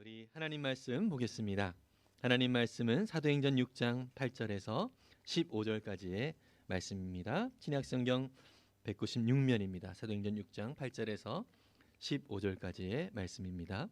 우리 하나님 말씀 보겠습니다. 하나님 말씀은 사도행전 6장 8절에서 15절까지의 말씀입니다. 신약성경 196면입니다. 사도행전 6장 8절에서 15절까지의 말씀입니다.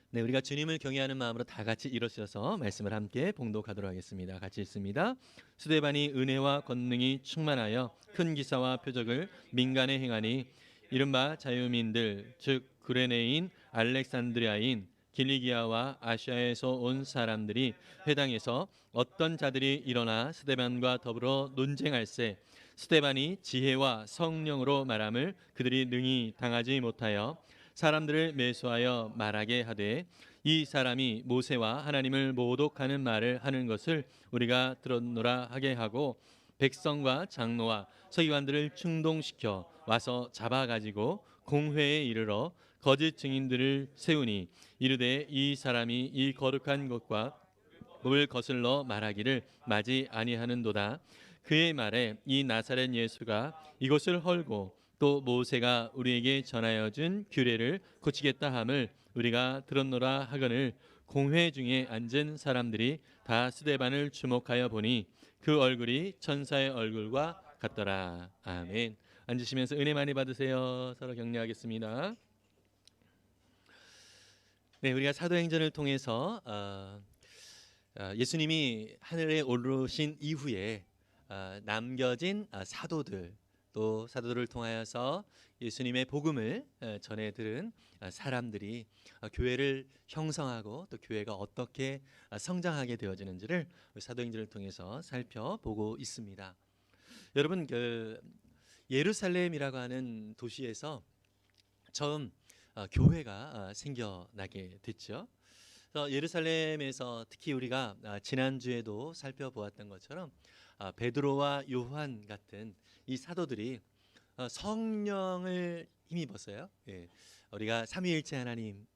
네, 우리가 주님을 경외하는 마음으로 다 같이 일어서서 말씀을 함께 봉독하도록 하겠습니다. 같이 읽습니다. 스데반이 은혜와 권능이 충만하여 큰 기사와 표적을 민간에 행하니 이른바 자유민들 즉 구레네인 알렉산드리아인 길리기아와 아시아에서 온 사람들이 회당에서 어떤 자들이 일어나 스데반과 더불어 논쟁할세 스데반이 지혜와 성령으로 말함을 그들이 능히 당하지 못하여 사람들을 매수하여 말하게 하되 이 사람이 모세와 하나님을 모독하는 말을 하는 것을 우리가 들었노라 하게 하고 백성과 장로와 서기관들을 충동시켜 와서 잡아가지고 공회에 이르러 거짓 증인들을 세우니 이르되 이 사람이 이 거룩한 것과 법을 거슬러 말하기를 마지 아니하는도다. 그의 말에 이 나사렛 예수가 이것을 헐고 또 모세가 우리에게 전하여 준 규례를 고치겠다 함을 우리가 들었노라 하거늘 공회 중에 앉은 사람들이 다 스데반을 주목하여 보니 그 얼굴이 천사의 얼굴과 같더라. 아멘. 앉으시면서 은혜 많이 받으세요. 서로 격려하겠습니다. 네, 우리가 사도행전을 통해서 예수님이 하늘에 오르신 이후에 남겨진 사도들 또 사도들을 통하여서 예수님의 복음을 전해 들은 사람들이 교회를 형성하고 또 교회가 어떻게 성장하게 되어지는지를 사도행전을 통해서 살펴보고 있습니다. 여러분, 예루살렘이라고 하는 도시에서 처음 교회가 생겨나게 됐죠. 예루살렘에서 특히 우리가 지난주에도 살펴보았던 것처럼 베드로와 요한 같은 이 사도들이 성령을 힘입었어요. 우리가 삼위일체 하나님,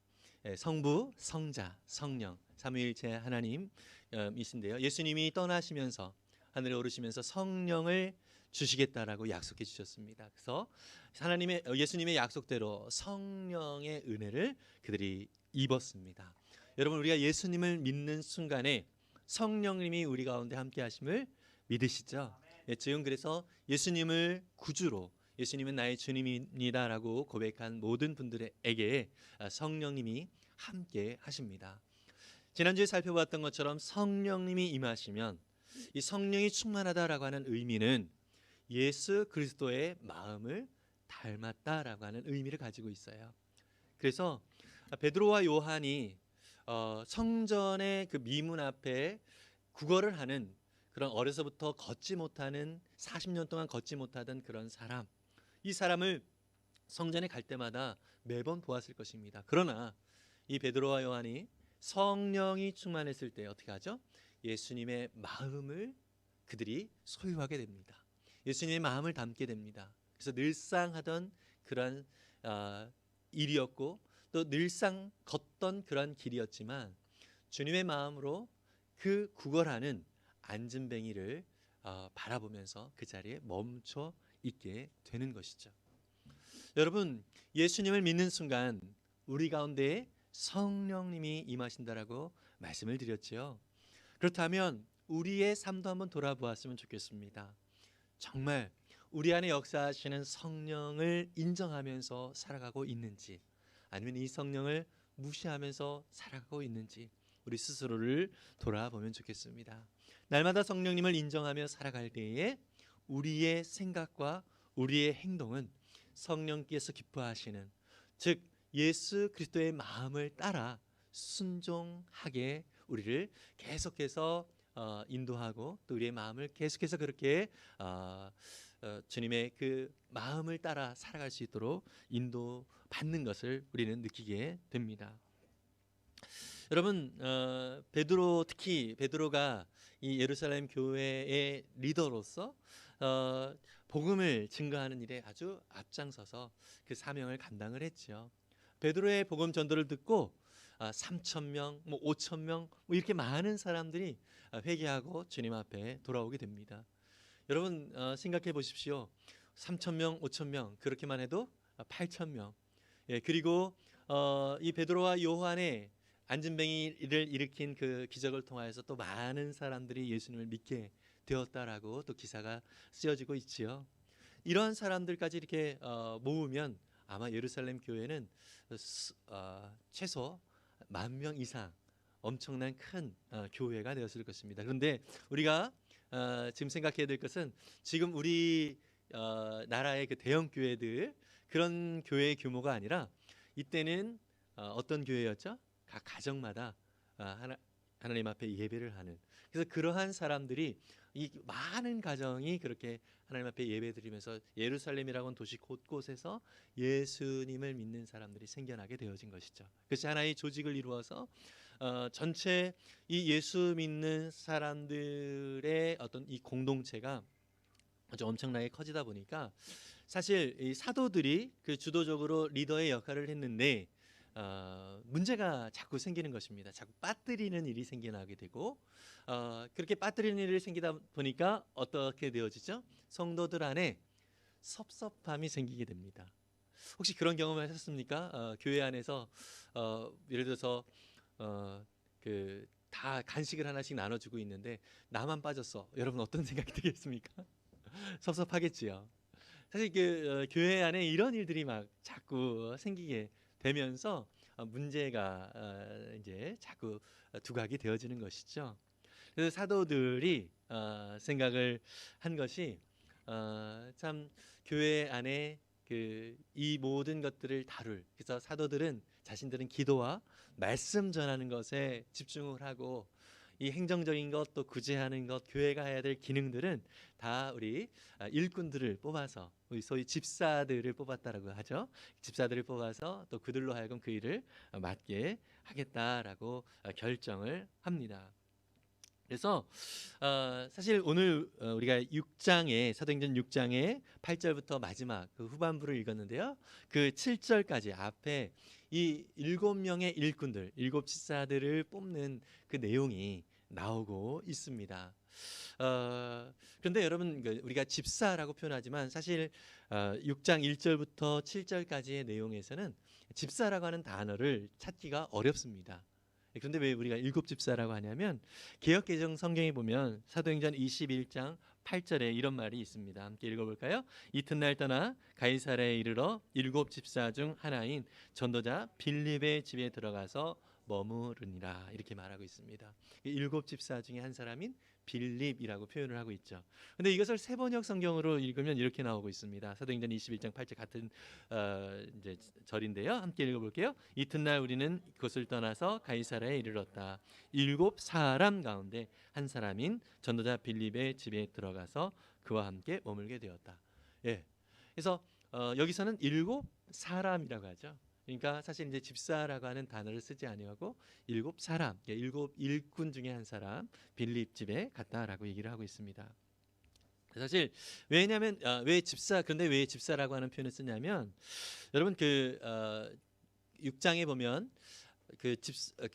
성부, 성자, 성령, 삼위일체 하나님이신데요. 예수님이 떠나시면서 하늘에 오르시면서 성령을 주시겠다라고 약속해 주셨습니다. 그래서 예수님의 약속대로 성령의 은혜를 그들이 입었습니다. 여러분, 우리가 예수님을 믿는 순간에 성령님이 우리 가운데 함께 하심을 믿으시죠? 지금 그래서 예수님을 구주로 예수님은 나의 주님입니다라고 고백한 모든 분들에게 성령님이 함께 하십니다. 지난주에 살펴봤던 것처럼 성령님이 임하시면 이 성령이 충만하다라고 하는 의미는 예수 그리스도의 마음을 닮았다라고 하는 의미를 가지고 있어요. 그래서 베드로와 요한이 성전의 그 미문 앞에 구걸을 하는 그런 어려서부터 걷지 못하는 40년 동안 걷지 못하던 그런 사람, 이 사람을 성전에 갈 때마다 매번 보았을 것입니다. 그러나 이 베드로와 요한이 성령이 충만했을 때 어떻게 하죠? 예수님의 마음을 그들이 소유하게 됩니다. 예수님의 마음을 담게 됩니다. 그래서 늘상 하던 그런 일이었고 또 늘상 걷던 그런 길이었지만 주님의 마음으로 그 구걸하는 안진뱅이를 바라보면서 그 자리에 멈춰 있게 되는 것이죠. 여러분, 예수님을 믿는 순간 우리 가운데에 성령님이 임하신다라고 말씀을 드렸죠. 그렇다면 우리의 삶도 한번 돌아보았으면 좋겠습니다. 정말 우리 안에 역사하시는 성령을 인정하면서 살아가고 있는지, 아니면 이 성령을 무시하면서 살아가고 있는지 우리 스스로를 돌아보면 좋겠습니다. 날마다 성령님을 인정하며 살아갈 때에 우리의 생각과 우리의 행동은 성령께서 기뻐하시는, 즉 예수 그리스도의 마음을 따라 순종하게 우리를 계속해서 인도하고 또 우리의 마음을 계속해서 그렇게 주님의 그 마음을 따라 살아갈 수 있도록 인도받는 것을 우리는 느끼게 됩니다. 여러분, 베드로, 특히 베드로가 이 예루살렘 교회의 리더로서 복음을 증거하는 일에 아주 앞장서서 그 사명을 감당을 했죠. 베드로의 복음 전도를 듣고 3,000명, 5,000명 이렇게 많은 사람들이 회개하고 주님 앞에 돌아오게 됩니다. 여러분, 생각해 보십시오. 3,000명, 5,000명 그렇게만 해도 8,000명. 예, 그리고 이 베드로와 요한의 안진뱅이를 일으킨 그 기적을 통하여서 또 많은 사람들이 예수님을 믿게 되었다라고 또 기사가 쓰여지고 있지요. 이러한 사람들까지 이렇게 모으면 아마 예루살렘 교회는 최소 10,000명 이상 엄청난 큰 교회가 되었을 것입니다. 그런데 우리가 지금 생각해야 될 것은 지금 우리 나라의 그 대형 교회들 그런 교회의 규모가 아니라 이때는 어떤 교회였죠? 각 가정마다 하나님 앞에 예배를 하는, 그래서 그러한 사람들이 이 많은 가정이 그렇게 하나님 앞에 예배드리면서 예루살렘이라고는 도시 곳곳에서 예수님을 믿는 사람들이 생겨나게 되어진 것이죠. 그것이 하나의 조직을 이루어서 전체 이 예수 믿는 사람들의 어떤 이 공동체가 아주 엄청나게 커지다 보니까 사실 이 사도들이 그 주도적으로 리더의 역할을 했는데 문제가 자꾸 생기는 것입니다. 자꾸 빠뜨리는 일이 생겨나게 되고 그렇게 빠뜨리는 일이 생기다 보니까 어떻게 되어지죠? 성도들 안에 섭섭함이 생기게 됩니다. 혹시 그런 경험을 하셨습니까? 교회 안에서 예를 들어서 그 다 간식을 하나씩 나눠주고 있는데 나만 빠졌어. 여러분 어떤 생각이 들겠습니까? 섭섭하겠지요. 사실 그 교회 안에 이런 일들이 막 자꾸 생기게 되면서 문제가 이제 자꾸 두각이 되어지는 것이죠. 그래서 사도들이 생각을 한 것이 참 교회 안에 그 이 모든 것들을 다룰, 그래서 사도들은 자신들은 기도와 말씀 전하는 것에 집중을 하고 이 행정적인 것 또 구제하는 것 교회가 해야 될 기능들은 다 우리 일꾼들을 뽑아서 우리 소위 집사들을 뽑았다라고 하죠. 집사들을 뽑아서 또 그들로 하여금 그 일을 맡게 하겠다라고 결정을 합니다. 그래서 사실 오늘 우리가 6장에 사도행전 6장의 8절부터 마지막 그 후반부를 읽었는데요. 그 7절까지 앞에 이 7명의 일꾼들, 7집사들을 뽑는 그 내용이 나오고 있습니다. 그런데 여러분 우리가 집사라고 표현하지만 사실 6장 1절부터 7절까지의 내용에서는 집사라고 하는 단어를 찾기가 어렵습니다. 그런데 왜 우리가 7집사라고 하냐면 개역개정 성경에 보면 사도행전 21장 8절에 이런 말이 있습니다. 함께 읽어볼까요? 이튿날 떠나 가이사랴에 이르러 7집사 중 하나인 전도자 빌립의 집에 들어가서 머무르니라, 이렇게 말하고 있습니다. 7집사 중에 한 사람인 빌립이라고 표현을 하고 있죠. 근데 이것을 세번역 성경으로 읽으면 이렇게 나오고 있습니다. 사도행전 21장 8절 같은 이제 절인데요. 함께 읽어볼게요. 이튿날 우리는 그것을 떠나서 가이사랴에 이르렀다. 7사람 가운데 한 사람인 전도자 빌립의 집에 들어가서 그와 함께 머물게 되었다. 예. 그래서 여기서는 7사람이라고 하죠. 그러니까 사실 이제 집사라고 하는 단어를 쓰지 아니하고 7사람, 7 일꾼 중에 한 사람 빌립 집에 갔다라고 얘기를 하고 있습니다. 사실 왜냐하면 왜 집사, 그런데 왜 집사라고 하는 표현을 쓰냐면 여러분 그 6장에 보면 그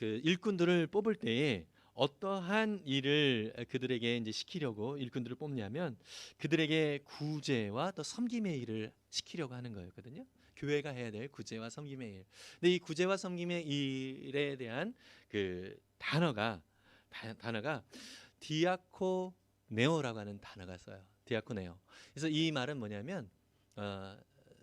일꾼들을 뽑을 때에 어떠한 일을 그들에게 이제 시키려고 일꾼들을 뽑냐면 그들에게 구제와 또 섬김의 일을 시키려고 하는 거였거든요. 교회가 해야 될 구제와 섬김의 일. 근데 이 구제와 섬김의 일에 대한 그 단어가 디아코네오라고 하는 단어가 써요. 디아코네오. 그래서 이 말은 뭐냐면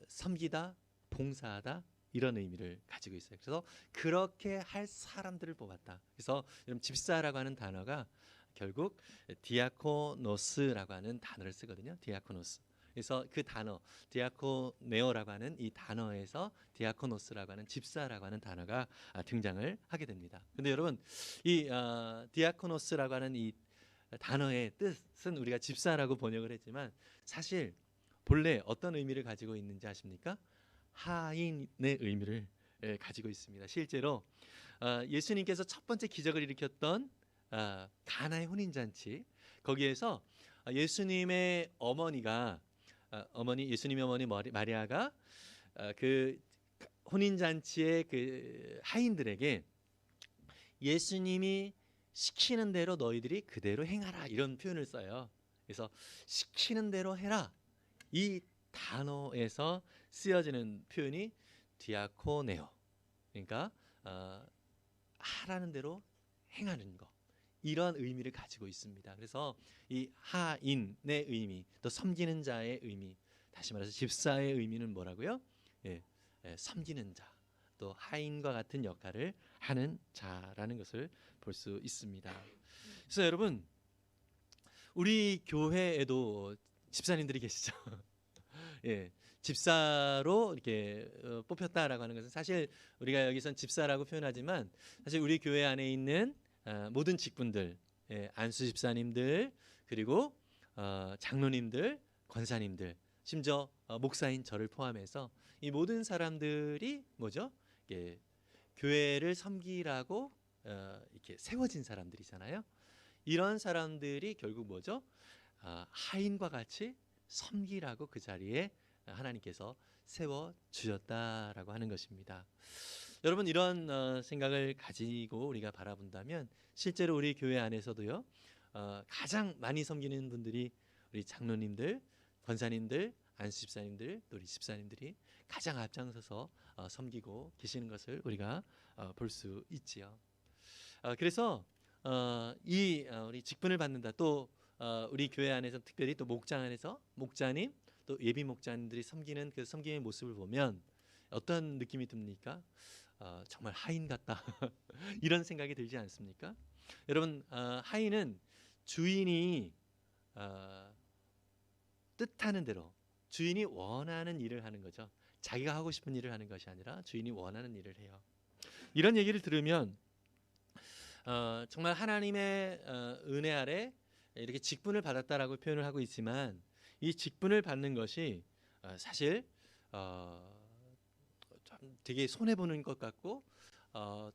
섬기다, 봉사하다, 이런 의미를 가지고 있어요. 그래서 그렇게 할 사람들을 뽑았다. 그래서 집사라고 하는 단어가 결국 디아코노스라고 하는 단어를 쓰거든요. 디아코노스. 그래서 그 단어 디아코네오라고 하는 이 단어에서 디아코노스라고 하는 집사라고 하는 단어가 등장을 하게 됩니다. 근데 여러분 이 디아코노스라고 하는 이 단어의 뜻은 우리가 집사라고 번역을 했지만 사실 본래 어떤 의미를 가지고 있는지 아십니까? 하인의 의미를 가지고 있습니다. 실제로 예수님께서 첫 번째 기적을 일으켰던 가나의 혼인잔치, 거기에서 예수님의 어머니가 예수님의 어머니 마리아가 그 혼인잔치의 그 하인들에게 예수님이 시키는 대로 너희들이 그대로 행하라, 이런 표현을 써요. 그래서 시키는 대로 해라, 이 단어에서 쓰여지는 표현이 디아코네오, 그러니까 하라는 대로 행하는 것, 이런 의미를 가지고 있습니다. 그래서 이 하인의 의미, 또 섬기는 자의 의미, 다시 말해서 집사의 의미는 뭐라고요? 예, 섬기는 자, 또 하인과 같은 역할을 하는 자라는 것을 볼 수 있습니다. 그래서 여러분, 우리 교회에도 집사님들이 계시죠. 예, 집사로 이렇게 뽑혔다라고 하는 것은, 사실 우리가 여기선 집사라고 표현하지만 사실 우리 교회 안에 있는 모든 직분들, 안수 집사님들, 그리고 장로님들, 권사님들, 심지어 목사인 저를 포함해서 이 모든 사람들이 뭐죠? 예, 교회를 섬기라고 이렇게 세워진 사람들이잖아요. 이런 사람들이 결국 뭐죠? 하인과 같이 섬기라고 그 자리에 하나님께서 세워 주셨다라고 하는 것입니다. 여러분, 이런 생각을 가지고 우리가 바라본다면 실제로 우리 교회 안에서도요, 가장 많이 섬기는 분들이 우리 장로님들, 권사님들, 안수집사님들, 또 우리 집사님들이 가장 앞장서서 섬기고 계시는 것을 우리가 볼 수 있지요. 그래서 우리 직분을 받는다, 또 우리 교회 안에서 특별히 또 목장 안에서 목자님, 또 예비 목자님들이 섬기는 그 섬김의 모습을 보면 어떤 느낌이 듭니까? 정말 하인 같다 이런 생각이 들지 않습니까? 여러분, 하인은 주인이 뜻하는 대로, 주인이 원하는 일을 하는 거죠. 자기가 하고 싶은 일을 하는 것이 아니라 주인이 원하는 일을 해요. 이런 얘기를 들으면 정말 하나님의 은혜 아래 이렇게 직분을 받았다라고 표현을 하고 있지만, 이 직분을 받는 것이 사실 좀 되게 손해 보는 것 같고,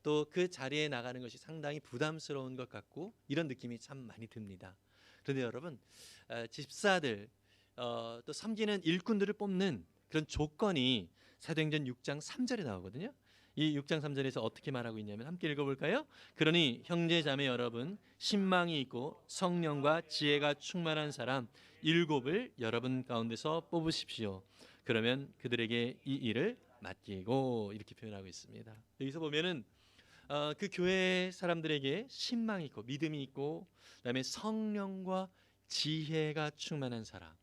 또 그 자리에 나가는 것이 상당히 부담스러운 것 같고, 이런 느낌이 참 많이 듭니다. 그런데 여러분, 집사들, 또 섬기는 일꾼들을 뽑는 그런 조건이 사도행전 6장 3절에 나오거든요. 이 6장 3절에서 어떻게 말하고 있냐면, 함께 읽어볼까요? 그러니 형제 자매 여러분, 신망이 있고 성령과 지혜가 충만한 사람 7을 여러분 가운데서 뽑으십시오. 그러면 그들에게 이 일을 맡기고, 이렇게 표현하고 있습니다. 여기서 보면은 그 교회 사람들에게 신망이 있고 믿음이 있고, 그다음에 성령과 지혜가 충만한 사람,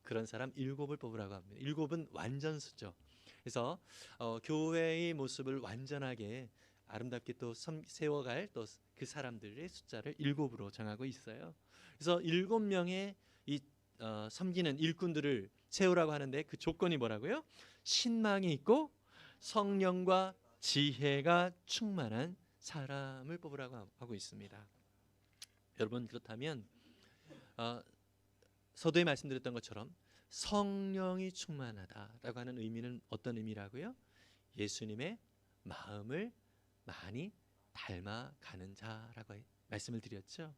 그런 사람 7을 뽑으라고 합니다. 7은 완전수죠. 그래서 교회의 모습을 완전하게 아름답게 또 세워갈 또 그 사람들의 숫자를 7으로 정하고 있어요. 그래서 7명의 이 섬기는 일꾼들을 세우라고 하는데, 그 조건이 뭐라고요? 신망이 있고 성령과 지혜가 충만한 사람을 뽑으라고 하고 있습니다. 여러분, 그렇다면 서두에 말씀드렸던 것처럼 성령이 충만하다라고 하는 의미는 어떤 의미라고요? 예수님의 마음을 많이 닮아가는 자라고 말씀을 드렸죠.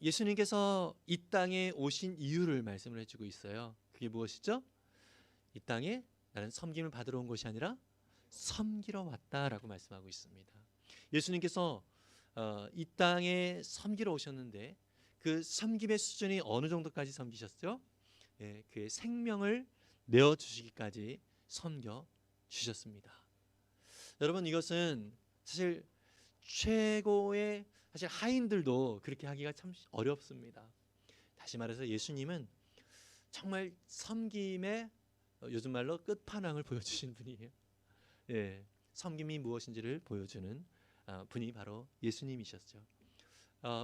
예수님께서 이 땅에 오신 이유를 말씀을 해주고 있어요. 그게 무엇이죠? 이 땅에 나는 섬김을 받으러 온 것이 아니라 섬기러 왔다라고 말씀하고 있습니다. 예수님께서 이 땅에 섬기러 오셨는데, 그 섬김의 수준이 어느 정도까지 섬기셨죠? 그의 생명을 내어주시기까지 섬겨 주셨습니다. 여러분, 이것은 사실 최고의, 사실 하인들도 그렇게 하기가 참 어렵습니다. 다시 말해서 예수님은 정말 섬김의 요즘 말로 끝판왕을 보여주신 분이에요. 섬김이 무엇인지를 보여주는 분이 바로 예수님이셨죠.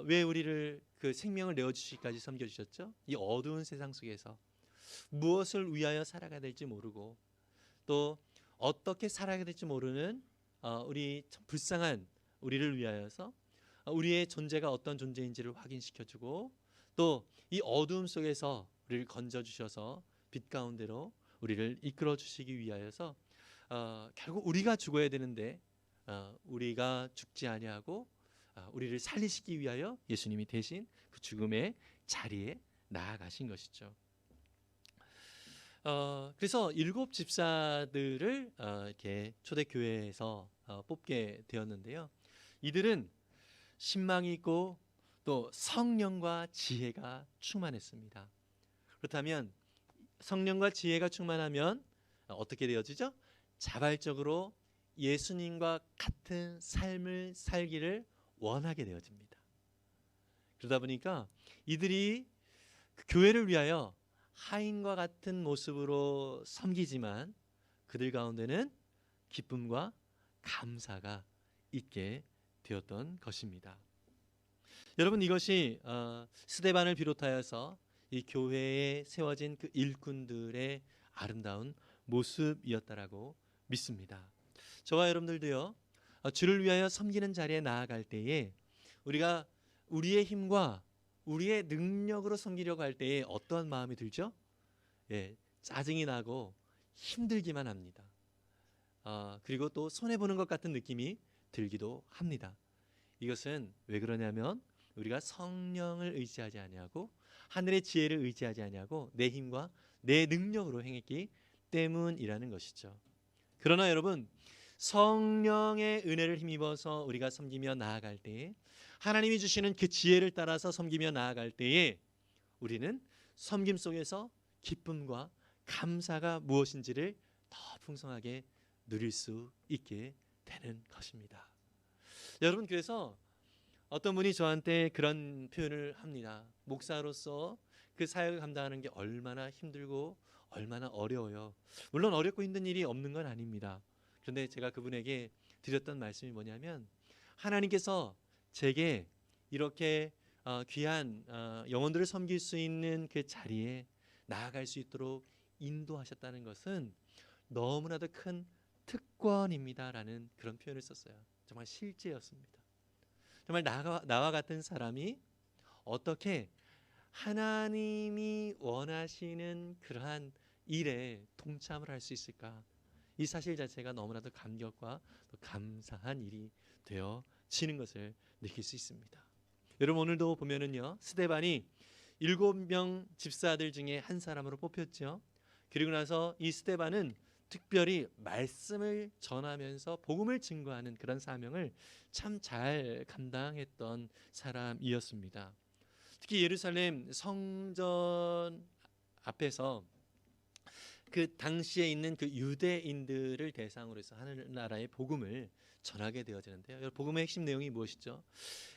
왜 우리를 그 생명을 내어주시기까지 섬겨주셨죠? 이 어두운 세상 속에서 무엇을 위하여 살아가야 될지 모르고, 또 어떻게 살아가야 될지 모르는 우리 불쌍한 우리를 위하여서 우리의 존재가 어떤 존재인지를 확인시켜주고, 또 이 어두움 속에서 우리를 건져주셔서 빛 가운데로 우리를 이끌어 주시기 위하여서 결국 우리가 죽어야 되는데 우리가 죽지 아니하고 우리를 살리시기 위하여 예수님이 대신 그 죽음의 자리에 나아가신 것이죠. 그래서 7 집사들을 이렇게 초대교회에서 뽑게 되었는데요. 이들은 신망이 있고 또 성령과 지혜가 충만했습니다. 그렇다면 성령과 지혜가 충만하면 어떻게 되어지죠? 자발적으로 예수님과 같은 삶을 살기를 원하게 되어집니다. 그러다 보니까 이들이 그 교회를 위하여 하인과 같은 모습으로 섬기지만 그들 가운데는 기쁨과 감사가 있게 되었던 것입니다. 여러분, 이것이 스데반을 비롯하여서 이 교회에 세워진 그 일꾼들의 아름다운 모습이었다라고 믿습니다. 저와 여러분들도요, 주를 위하여 섬기는 자리에 나아갈 때에 우리가 우리의 힘과 우리의 능력으로 섬기려고 할 때에 어떠한 마음이 들죠? 짜증이 나고 힘들기만 합니다. 그리고 또 손해보는 것 같은 느낌이 들기도 합니다. 이것은 왜 그러냐면 우리가 성령을 의지하지 아니하고 하늘의 지혜를 의지하지 아니하고 내 힘과 내 능력으로 행했기 때문이라는 것이죠. 그러나 여러분, 성령의 은혜를 힘입어서 우리가 섬기며 나아갈 때에 하나님이 주시는 그 지혜를 따라서 섬기며 나아갈 때에 우리는 섬김 속에서 기쁨과 감사가 무엇인지를 더 풍성하게 누릴 수 있게 되는 것입니다. 여러분, 그래서 어떤 분이 저한테 그런 표현을 합니다. 목사로서 그 사역을 감당하는 게 얼마나 힘들고 얼마나 어려워요. 물론 어렵고 힘든 일이 없는 건 아닙니다. 그런데 제가 그분에게 드렸던 말씀이 뭐냐면, 하나님께서 제게 이렇게 귀한 영혼들을 섬길 수 있는 그 자리에 나아갈 수 있도록 인도하셨다는 것은 너무나도 큰 특권입니다라는 그런 표현을 썼어요. 정말 실제였습니다. 정말 나와 같은 사람이 어떻게 하나님이 원하시는 그러한 일에 동참을 할 수 있을까? 이 사실 자체가 너무나도 감격과 또 감사한 일이 되어지는 것을 느낄 수 있습니다. 여러분, 오늘도 보면은요, 스데반이 7명 집사들 중에 한 사람으로 뽑혔죠. 그리고 나서 이 스데반은 특별히 말씀을 전하면서 복음을 증거하는 그런 사명을 참 잘 감당했던 사람이었습니다. 특히 예루살렘 성전 앞에서 그 당시에 있는 그 유대인들을 대상으로 해서 하늘나라의 복음을 전하게 되어지는데요. 복음의 핵심 내용이 무엇이죠?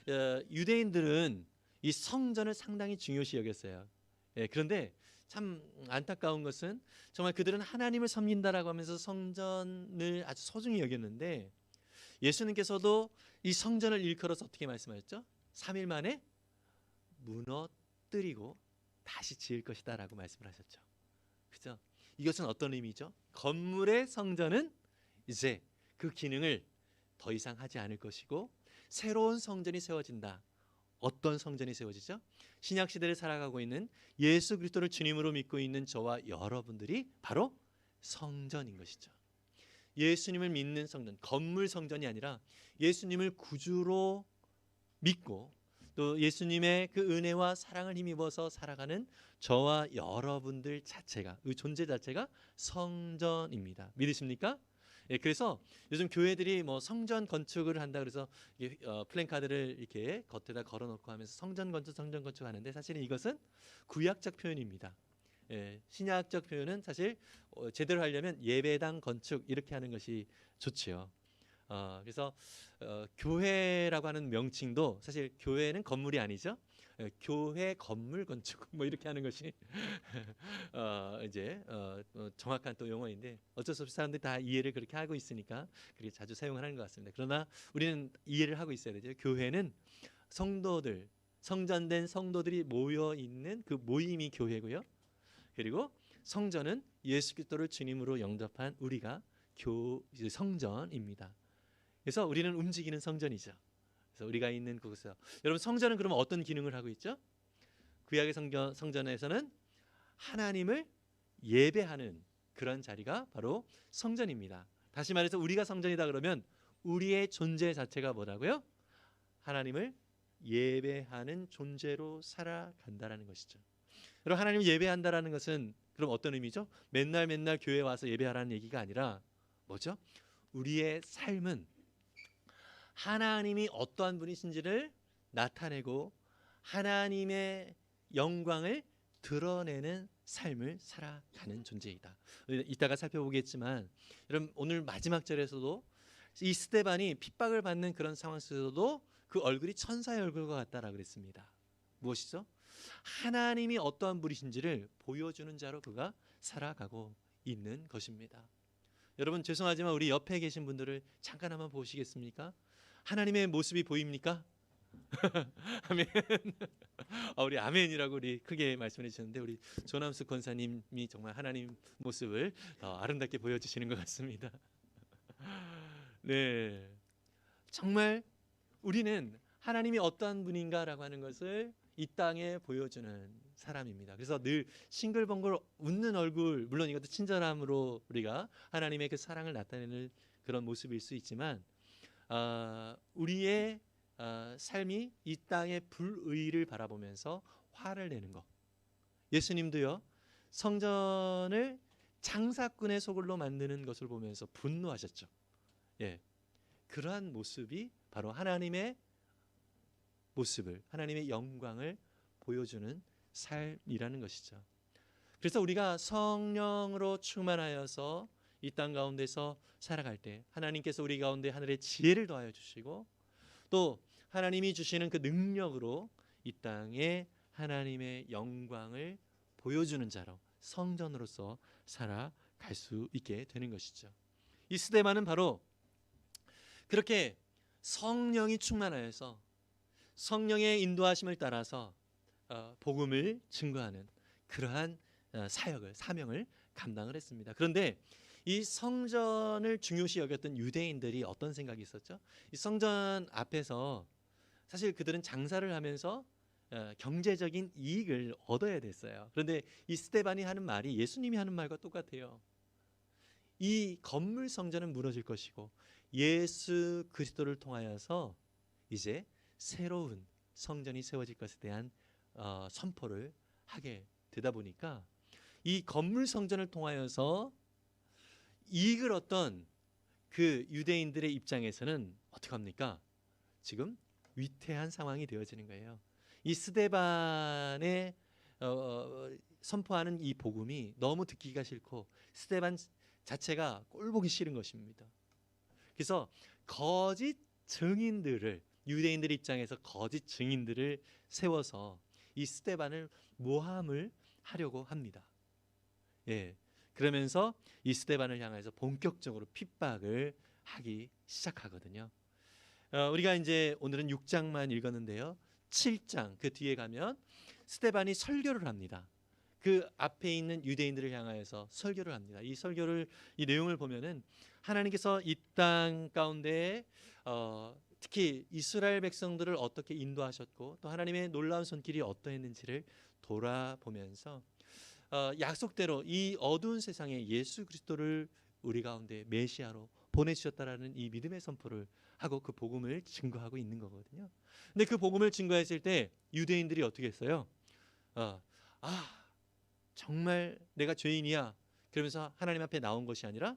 유대인들은 이 성전을 상당히 중요시 여겼어요. 그런데 참 안타까운 것은 정말 그들은 하나님을 섬긴다라고 하면서 성전을 아주 소중히 여겼는데 예수님께서도 이 성전을 일컬어서 어떻게 말씀하셨죠? 3일 만에 무너뜨리고 다시 지을 것이다라고 말씀을 하셨죠. 그죠? 이것은 어떤 의미죠? 건물의 성전은 이제 그 기능을 더 이상 하지 않을 것이고 새로운 성전이 세워진다. 어떤 성전이 세워지죠? 신약 시대를 살아가고 있는 예수 그리스도를 주님으로 믿고 있는 저와 여러분들이 바로 성전인 것이죠. 예수님을 믿는 성전, 건물 성전이 아니라 예수님을 구주로 믿고 또 예수님의 그 은혜와 사랑을 힘입어서 살아가는 저와 여러분들 자체가, 그 존재 자체가 성전입니다. 믿으십니까? 그래서 요즘 교회들이 뭐 성전 건축을 한다 그래서 플랜카드를 이렇게 겉에다 걸어놓고 하면서 성전 건축 하는데 사실은 이것은 구약적 표현입니다. 신약적 표현은 사실 제대로 하려면 예배당 건축 이렇게 하는 것이 좋지요. 그래서 교회라고 하는 명칭도 사실 교회는 건물이 아니죠. 교회 건물 건축 뭐 이렇게 하는 것이 이제 정확한 또 용어인데 어쩔 수 없이 사람들이 다 이해를 그렇게 하고 있으니까 그렇게 자주 사용을 하는 것 같습니다. 그러나 우리는 이해를 하고 있어야 되죠. 교회는 성도들, 성전된 성도들이 모여 있는 그 모임이 교회고요. 그리고 성전은 예수 그리스도를 주님으로 영접한 우리가 성전입니다. 그래서 우리는 움직이는 성전이죠. 그래서 우리가 있는 그곳에서 여러분, 성전은 그러면 어떤 기능을 하고 있죠? 구약의 성전에서는 하나님을 예배하는 그런 자리가 바로 성전입니다. 다시 말해서 우리가 성전이다 그러면 우리의 존재 자체가 뭐라고요? 하나님을 예배하는 존재로 살아간다라는 것이죠. 여러분, 하나님을 예배한다라는 것은 그럼 어떤 의미죠? 맨날 교회 와서 예배하라는 얘기가 아니라 뭐죠? 우리의 삶은 하나님이 어떠한 분이신지를 나타내고 하나님의 영광을 드러내는 삶을 살아가는 존재이다. 이따가 살펴보겠지만 여러분 오늘 마지막 절에서도 이 스데반이 핍박을 받는 그런 상황 속에서도 그 얼굴이 천사의 얼굴과 같다라고 그랬습니다. 무엇이죠? 하나님이 어떠한 분이신지를 보여주는 자로 그가 살아가고 있는 것입니다. 여러분 죄송하지만 우리 옆에 계신 분들을 잠깐 한번 보시겠습니까? 하나님의 모습이 보입니까? 아멘. 우리 아멘이라고 우리 크게 말씀해 주셨는데 우리 조남수 권사님이 정말 하나님 모습을 아름답게 보여주시는 것 같습니다. 네, 정말 우리는 하나님이 어떠한 분인가라고 하는 것을 이 땅에 보여주는 사람입니다. 그래서 늘 싱글벙글 웃는 얼굴, 물론 이것도 친절함으로 우리가 하나님의 그 사랑을 나타내는 그런 모습일 수 있지만 우리의 삶이 이 땅의 불의를 바라보면서 화를 내는 것. 예수님도요 성전을 장사꾼의 소굴로 만드는 것을 보면서 분노하셨죠. 예, 그러한 모습이 바로 하나님의 모습을, 하나님의 영광을 보여주는 삶이라는 것이죠. 그래서 우리가 성령으로 충만하여서 이 땅 가운데서 살아갈 때 하나님께서 우리 가운데 하늘의 지혜를 더하여 주시고 또 하나님이 주시는 그 능력으로 이 땅에 하나님의 영광을 보여주는 자로 성전으로서 살아갈 수 있게 되는 것이죠. 이 스데반은 바로 그렇게 성령이 충만하여서 성령의 인도하심을 따라서 복음을 증거하는 그러한 사명을 감당을 했습니다. 그런데 이 성전을 중요시 여겼던 유대인들이 어떤 생각이 있었죠? 이 성전 앞에서 사실 그들은 장사를 하면서 경제적인 이익을 얻어야 됐어요. 그런데 이 스데반이 하는 말이 예수님이 하는 말과 똑같아요. 이 건물 성전은 무너질 것이고 예수 그리스도를 통하여서 이제 새로운 성전이 세워질 것에 대한 선포를 하게 되다 보니까 이 건물 성전을 통하여서 이익을 얻던 그 유대인들의 입장에서는 어떻게 합니까? 지금 위태한 상황이 되어지는 거예요. 이 스데반의 선포하는 이 복음이 너무 듣기가 싫고 스데반 자체가 꼴보기 싫은 것입니다. 그래서 거짓 증인들을 유대인들 입장에서 거짓 증인들을 세워서 이 스데반을 모함을 하려고 합니다. 예, 그러면서 이 스데반을 향해서 본격적으로 핍박을 하기 시작하거든요. 우리가 이제 오늘은 6장만 읽었는데요. 7장 그 뒤에 가면 스데반이 설교를 합니다. 그 앞에 있는 유대인들을 향하여서 설교를 합니다. 이 설교를 이 내용을 보면은 하나님께서 이 땅 가운데 특히 이스라엘 백성들을 어떻게 인도하셨고 또 하나님의 놀라운 손길이 어떠했는지를 돌아보면서 약속대로 이 어두운 세상에 예수 그리스도를 우리 가운데 메시아로 보내주셨다라는 이 믿음의 선포를 하고 그 복음을 증거하고 있는 거거든요. 근데 그 복음을 증거했을 때 유대인들이 어떻게 했어요? 정말 내가 죄인이야. 그러면서 하나님 앞에 나온 것이 아니라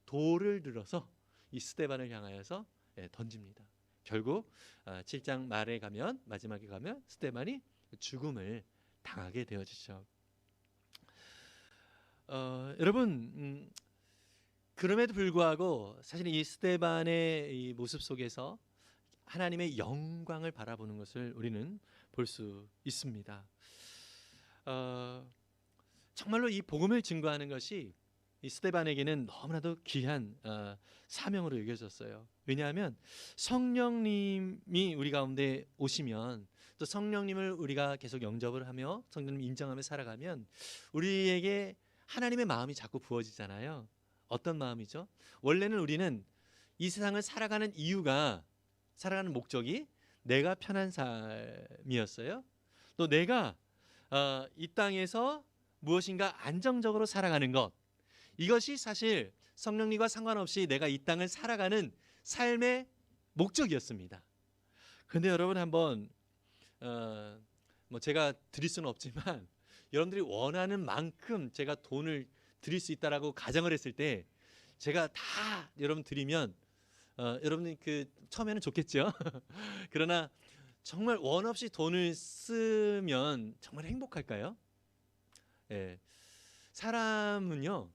돌을 들어서 이 스데반을 향하여서 던집니다. 결국 7장 말에 가면 마지막에 가면 스데반이 죽음을 당하게 되어지죠. 여러분 그럼에도 불구하고 사실 이 스데반의 이 모습 속에서 하나님의 영광을 바라보는 것을 우리는 볼 수 있습니다. 정말로 이 복음을 증거하는 것이 이 스데반에게는 너무나도 귀한 사명으로 여겨졌어요. 왜냐하면 성령님이 우리 가운데 오시면 또 성령님을 우리가 계속 영접을 하며 성령님 인정하며 살아가면 우리에게 하나님의 마음이 자꾸 부어지잖아요. 어떤 마음이죠? 원래는 우리는 이 세상을 살아가는 이유가 살아가는 목적이 내가 편한 삶이었어요. 또 내가 이 땅에서 무엇인가 안정적으로 살아가는 것, 이것이 사실 성령님과 상관없이 내가 이 땅을 살아가는 삶의 목적이었습니다. 그런데 여러분 한번 제가 드릴 수는 없지만 여러분들이 원하는 만큼 제가 돈을 드릴 수 있다라고 가정을 했을 때 제가 다 여러분 드리면 여러분이 그 처음에는 좋겠죠. 그러나 정말 원 없이 돈을 쓰면 정말 행복할까요? 예. 사람은요,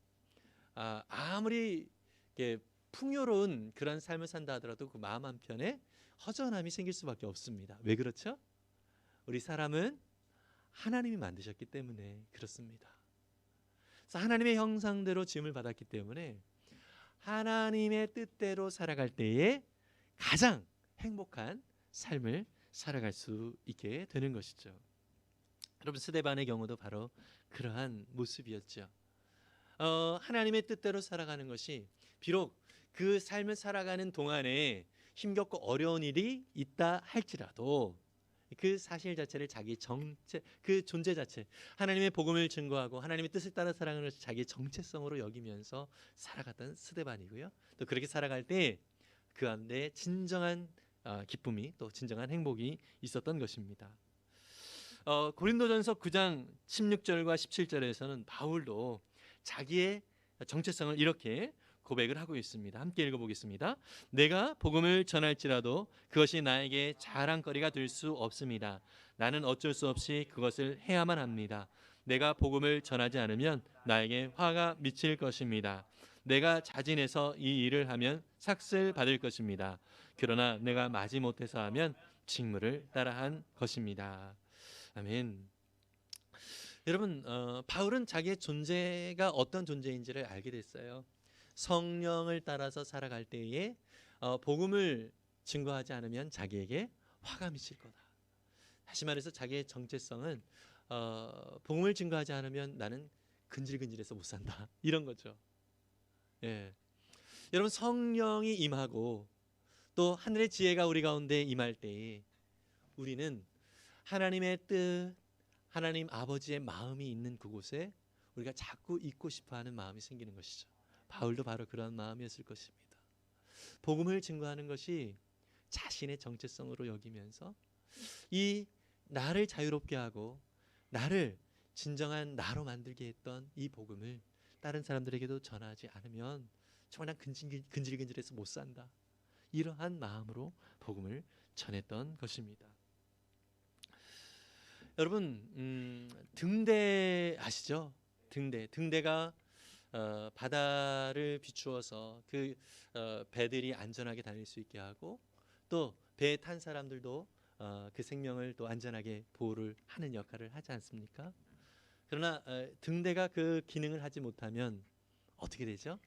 아무리 이렇게 풍요로운 그런 삶을 산다 하더라도 그 마음 한편에 허전함이 생길 수밖에 없습니다. 왜 그렇죠? 우리 사람은 하나님이 만드셨기 때문에 그렇습니다. 그래서 하나님의 형상대로 지음을 받았기 때문에 하나님의 뜻대로 살아갈 때에 가장 행복한 삶을 살아갈 수 있게 되는 것이죠. 여러분, 스데반의 경우도 바로 그러한 모습이었죠. 하나님의 뜻대로 살아가는 것이 비록 그 삶을 살아가는 동안에 힘겹고 어려운 일이 있다 할지라도 그 사실 자체를 자기 정체, 그 존재 자체, 하나님의 복음을 증거하고 하나님의 뜻을 따라 살아가는 것을 자기 정체성으로 여기면서 살아갔던 스데반이고요. 또 그렇게 살아갈 때 그 안에 진정한 기쁨이, 또 진정한 행복이 있었던 것입니다. 고린도전서 9장 16절과 17절에서는 바울도 자기의 정체성을 이렇게 고백을 하고 있습니다. 함께 읽어보겠습니다. 내가 복음을 전할지라도 그것이 나에게 자랑거리가 될 수 없습니다. 나는 어쩔 수 없이 그것을 해야만 합니다. 내가 복음을 전하지 않으면 나에게 화가 미칠 것입니다. 내가 자진해서 이 일을 하면 삭슬 받을 것입니다. 그러나 내가 마지못해서 하면 직무를 따라한 것입니다. 아멘. 여러분, 바울은 자기의 존재가 어떤 존재인지를 알게 됐어요. 성령을 따라서 살아갈 때에 복음을 증거하지 않으면 자기에게 화가 미칠 거다. 다시 말해서 자기의 정체성은 복음을 증거하지 않으면 나는 근질근질해서 못 산다, 이런 거죠. 예. 여러분, 성령이 임하고 또 하늘의 지혜가 우리 가운데 임할 때에 우리는 하나님의 뜻, 하나님 아버지의 마음이 있는 그곳에 우리가 자꾸 있고 싶어하는 마음이 생기는 것이죠. 바울도 바로 그런 마음이었을 것입니다. 복음을 증거하는 것이 자신의 정체성으로 여기면서 이 나를 자유롭게 하고 나를 진정한 나로 만들게 했던 이 복음을 다른 사람들에게도 전하지 않으면 정말 난 근질근질해서 못 산다, 이러한 마음으로 복음을 전했던 것입니다. 여러분, 등대 아시죠? 등대가 바다를 비추어서 그 배들이 안전하게 다닐 수 있게 하고 또 배에 탄 사람들도 그 생명을 또 안전하게 보호를 하는 역할을 하지 않습니까? 그러나 등대가 그 기능을 하지 못하면 어떻게 되죠?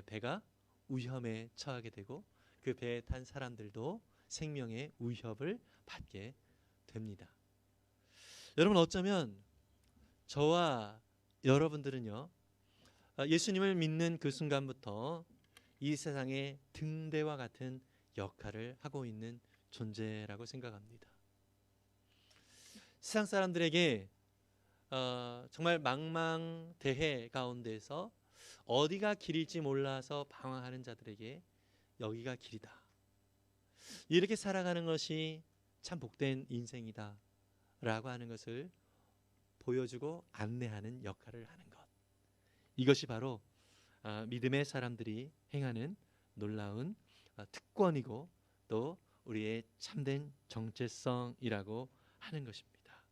배가 위험에 처하게 되고 그 배에 탄 사람들도 생명의 위협을 받게 됩니다. 여러분, 어쩌면 저와 여러분들은요, 예수님을 믿는 그 순간부터 이 세상의 등대와 같은 역할을 하고 있는 존재라고 생각합니다. 세상 사람들에게 정말 망망대해 가운데서 어디가 길일지 몰라서 방황하는 자들에게 여기가 길이다, 이렇게 살아가는 것이 참 복된 인생이다 라고 하는 것을 보여주고 안내하는 역할을 하는 것, 이것이 바로 믿음의 사람들이 행하는 놀라운 특권이고 또 우리의 참된 정체성이라고 하는 것입니다.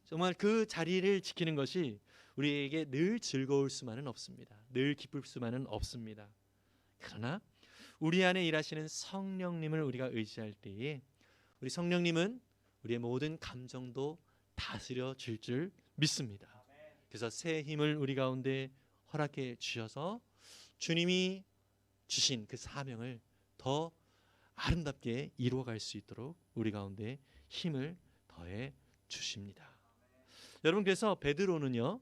정말 그 자리를 지키는 것이 우리에게 늘 즐거울 수만은 없습니다. 늘 기쁠 수만은 없습니다. 그러나 우리 안에 일하시는 성령님을 우리가 의지할 때에 우리 성령님은 우리의 모든 감정도 다스려 줄 줄 믿습니다. 그래서 새 힘을 우리 가운데 허락해 주셔서 주님이 주신 그 사명을 더 아름답게 이루어갈 수 있도록 우리 가운데 힘을 더해 주십니다. 여러분, 그래서 베드로는요,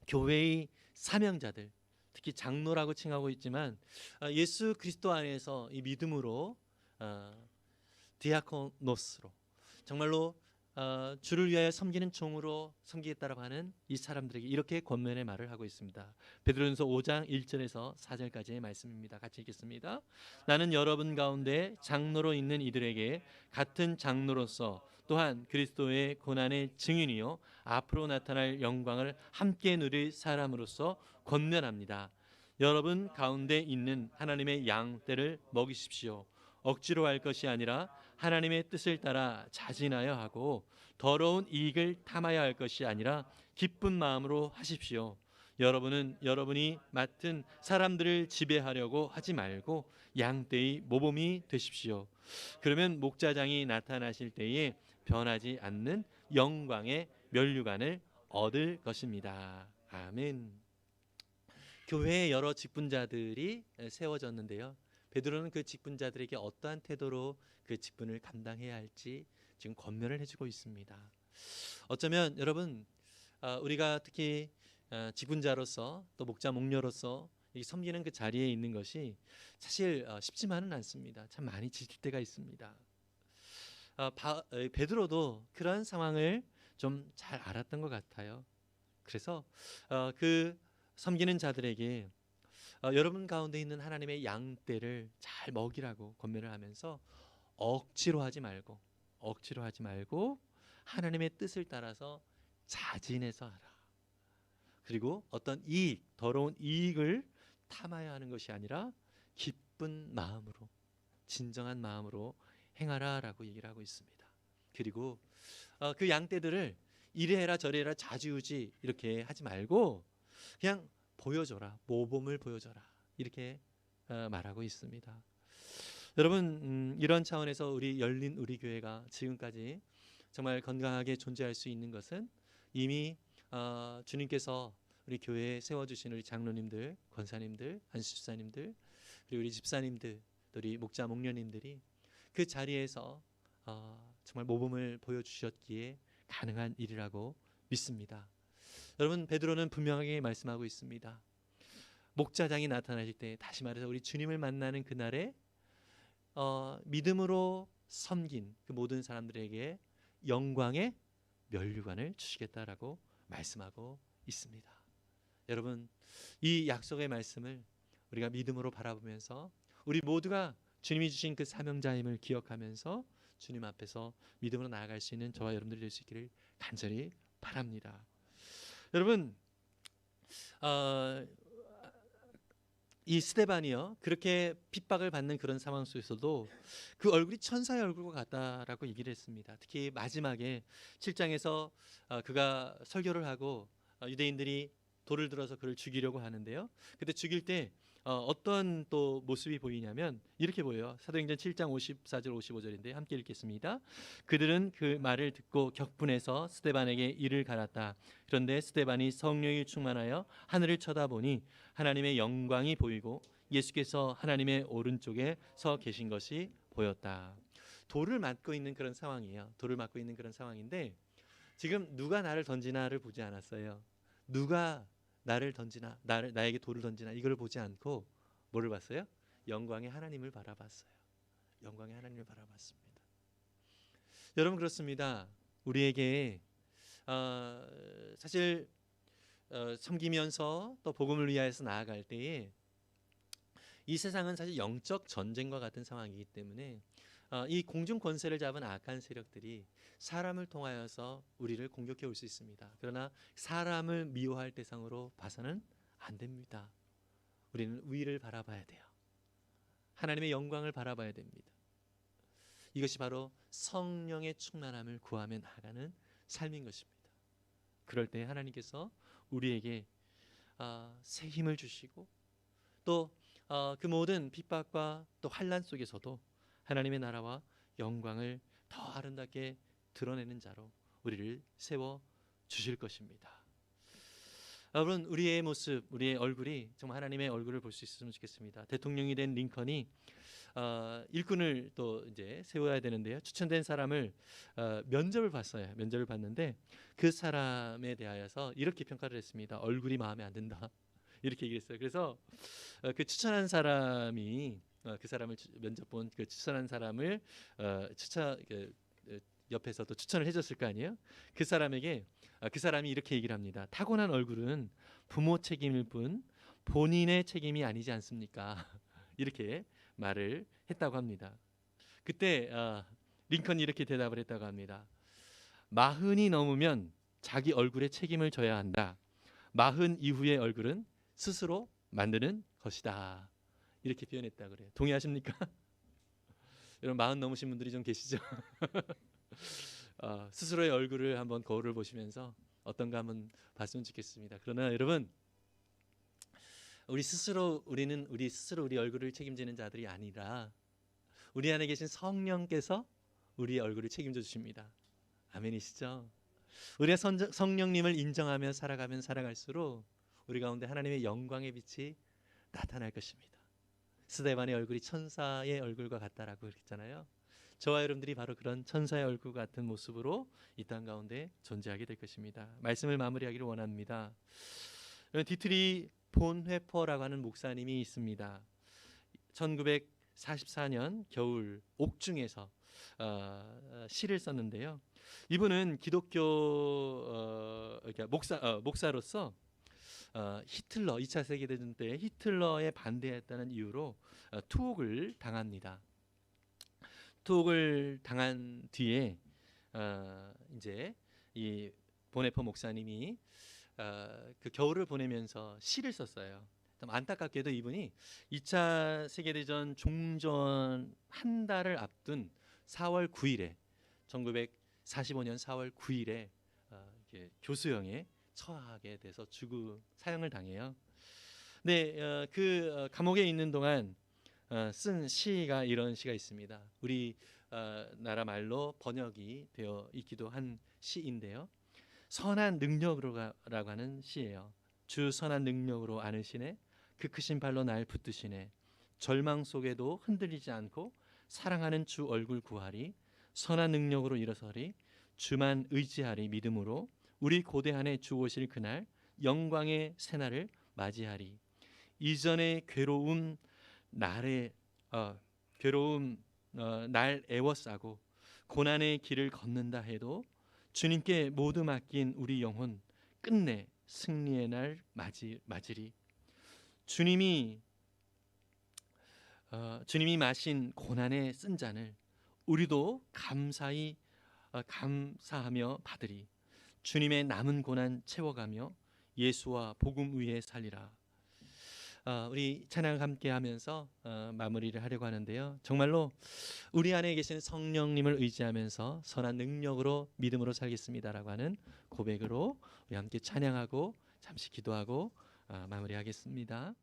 교회의 사명자들, 특히 장로라고 칭하고 있지만 예수 그리스도 안에서 이 믿음으로 디아코노스로 정말로 주를 위하여 섬기는 종으로 섬기겠다라고 하는 이 사람들에게 이렇게 권면의 말을 하고 있습니다. 베드로전서 5장 1절에서 4절까지의 말씀입니다. 같이 읽겠습니다. 나는 여러분 가운데 장로로 있는 이들에게 같은 장로로서 또한 그리스도의 고난의 증인이요 앞으로 나타날 영광을 함께 누릴 사람으로서 권면합니다. 여러분 가운데 있는 하나님의 양떼를 먹이십시오. 억지로 할 것이 아니라 하나님의 뜻을 따라 자진하여 하고 더러운 이익을 탐하여 할 것이 아니라 기쁜 마음으로 하십시오. 여러분이 맡은 사람들을 지배하려고 하지 말고 양떼의 모범이 되십시오. 그러면 목자장이 나타나실 때에 변하지 않는 영광의 면류관을 얻을 것입니다. 아멘. 교회에 여러 직분자들이 세워졌는데요. 베드로는 그 직분자들에게 어떠한 태도로 그 직분을 감당해야 할지 지금 권면을 해주고 있습니다. 어쩌면 여러분, 우리가 특히 직분자로서 또 목자 목녀로서 섬기는 그 자리에 있는 것이 사실 쉽지만은 않습니다. 참 많이 지칠 때가 있습니다. 베드로도 그러한 상황을 좀 잘 알았던 것 같아요. 그래서 그 섬기는 자들에게 여러분 가운데 있는 하나님의 양떼를 잘 먹이라고 권면을 하면서 억지로 하지 말고 하나님의 뜻을 따라서 자진해서 하라. 그리고 어떤 더러운 이익을 탐하여 하는 것이 아니라 기쁜 마음으로, 진정한 마음으로 행하라라고 얘기를 하고 있습니다. 그리고 그 양떼들을 이래 해라 저래 해라 좌지우지 이렇게 하지 말고 그냥 보여줘라, 모범을 보여줘라, 이렇게 말하고 있습니다. 여러분, 이런 차원에서 우리 교회가 지금까지 정말 건강하게 존재할 수 있는 것은 이미 주님께서 우리 교회에 세워주신 우리 장로님들, 권사님들, 안수집사님들, 그리고 우리 집사님들, 또 우리 목자 목녀님들이 그 자리에서 정말 모범을 보여주셨기에 가능한 일이라고 믿습니다. 여러분, 베드로는 분명하게 말씀하고 있습니다. 목자장이 나타나실 때, 다시 말해서 우리 주님을 만나는 그날에 믿음으로 섬긴 그 모든 사람들에게 영광의 면류관을 주시겠다라고 말씀하고 있습니다. 여러분, 이 약속의 말씀을 우리가 믿음으로 바라보면서 우리 모두가 주님이 주신 그 사명자임을 기억하면서 주님 앞에서 믿음으로 나아갈 수 있는 저와 여러분들이 될 수 있기를 간절히 바랍니다. 여러분, 이 스데반이요, 그렇게 핍박을 받는 그런 상황 속에서도 그 얼굴이 천사의 얼굴과 같다라고 얘기를 했습니다. 특히 마지막에 7장에서 그가 설교를 하고 유대인들이 돌을 들어서 그를 죽이려고 하는데요. 그때 죽일 때 어떤 또 모습이 보이냐면 이렇게 보여요. 사도행전 7장 54절 55절인데 함께 읽겠습니다. 그들은 그 말을 듣고 격분해서 스데반에게 이를 갈았다. 그런데 스데반이 성령이 충만하여 하늘을 쳐다보니 하나님의 영광이 보이고 예수께서 하나님의 오른쪽에 서 계신 것이 보였다. 돌을 맞고 있는 그런 상황이에요. 돌을 맞고 있는 그런 상황인데 지금 누가 나를 던지나를 보지 않았어요. 누가 나를 던지나, 나에게 돌을 던지나 이걸 보지 않고 뭐를 봤어요? 영광의 하나님을 바라봤어요. 영광의 하나님을 바라봤습니다. 여러분, 그렇습니다. 우리에게 사실 섬기면서 또 복음을 위하여서 나아갈 때에 이 세상은 사실 영적 전쟁과 같은 상황이기 때문에 이 공중 권세를 잡은 악한 세력들이 사람을 통하여서 우리를 공격해 올 수 있습니다. 그러나 사람을 미워할 대상으로 봐서는 안 됩니다. 우리는 위를 바라봐야 돼요. 하나님의 영광을 바라봐야 됩니다. 이것이 바로 성령의 충만함을 구하며 나아가는 삶인 것입니다. 그럴 때 하나님께서 우리에게 새 힘을 주시고 또 그 모든 핍박과 또 환난 속에서도 하나님의 나라와 영광을 더 아름답게 드러내는 자로 우리를 세워 주실 것입니다. 여러분, 우리의 모습, 우리의 얼굴이 정말 하나님의 얼굴을 볼 수 있으면 좋겠습니다. 대통령이 된 링컨이 일꾼을 또 이제 세워야 되는데요. 추천된 사람을 면접을 봤어요. 면접을 봤는데 그 사람에 대하여서 이렇게 평가를 했습니다. 얼굴이 마음에 안 든다. 이렇게 얘기했어요. 그래서 그 추천한 사람이 그 사람을 면접 본 그 추천한 사람을 옆에서도 추천을 해줬을 거 아니에요. 그 사람에게 그 사람이 이렇게 얘기를 합니다. 타고난 얼굴은 부모 책임일 뿐 본인의 책임이 아니지 않습니까? 이렇게 말을 했다고 합니다. 그때 링컨이 이렇게 대답을 했다고 합니다. 40이 넘으면 자기 얼굴에 책임을 져야 한다. 40 이후의 얼굴은 스스로 만드는 것이다. 이렇게 표현했다 그래요. 동의하십니까? 여러분, 40 넘으신 분들이 좀 계시죠? 스스로의 얼굴을 한번 거울을 보시면서 어떤가 한번 봤으면 좋겠습니다. 그러나 여러분, 우리는 우리 스스로 우리 얼굴을 책임지는 자들이 아니라 우리 안에 계신 성령께서 우리의 얼굴을 책임져 주십니다. 아멘이시죠? 우리가 성령님을 인정하며 살아가면 살아갈수록 우리 가운데 하나님의 영광의 빛이 나타날 것입니다. 스데반의 얼굴이 천사의 얼굴과 같다라고 그랬잖아요. 저와 여러분들이 바로 그런 천사의 얼굴 같은 모습으로 이 땅 가운데 존재하게 될 것입니다. 말씀을 마무리하기를 원합니다. 디트리 본 회퍼라고 하는 목사님이 있습니다. 1944년 겨울 옥중에서 시를 썼는데요. 이분은 기독교 그러니까 목사로서 히틀러 2차 세계대전 때 히틀러에 반대했다는 이유로 투옥을 당합니다. 투옥을 당한 뒤에 이제 이 보네퍼 목사님이 그 겨울을 보내면서 시를 썼어요. 좀 안타깝게도 이분이 2차 세계대전 종전 한 달을 앞둔 4월 9일에 1945년 4월 9일에 교수형에 처하게 돼서 사형을 당해요. 근데 감옥에 있는 동안 쓴 시가 이런 시가 있습니다. 우리 나라 말로 번역이 되어 있기도 한 시인데요. 선한 능력으로라고 하는 시예요. 주 선한 능력으로 안으시네, 그 크신 발로 날 붙드시네, 절망 속에도 흔들리지 않고 사랑하는 주 얼굴 구하리, 선한 능력으로 일어서리, 주만 의지하리 믿음으로, 우리 고대 안에 주 오실 그날 영광의 새날을 맞이하리. 이전의 날 애워싸고 고난의 길을 걷는다 해도 주님께 모두 맡긴 우리 영혼 끝내 승리의 날 맞으리. 주님이 마신 고난의 쓴 잔을 우리도 감사하며 받으리. 주님의 남은 고난 채워가며 예수와 복음 위에 살리라. 우리 찬양 함께 하면서 마무리를 하려고 하는데요. 정말로 우리 안에 계신 성령님을 의지하면서 선한 능력으로 믿음으로 살겠습니다라고 하는 고백으로 우리 함께 찬양하고 잠시 기도하고 마무리하겠습니다.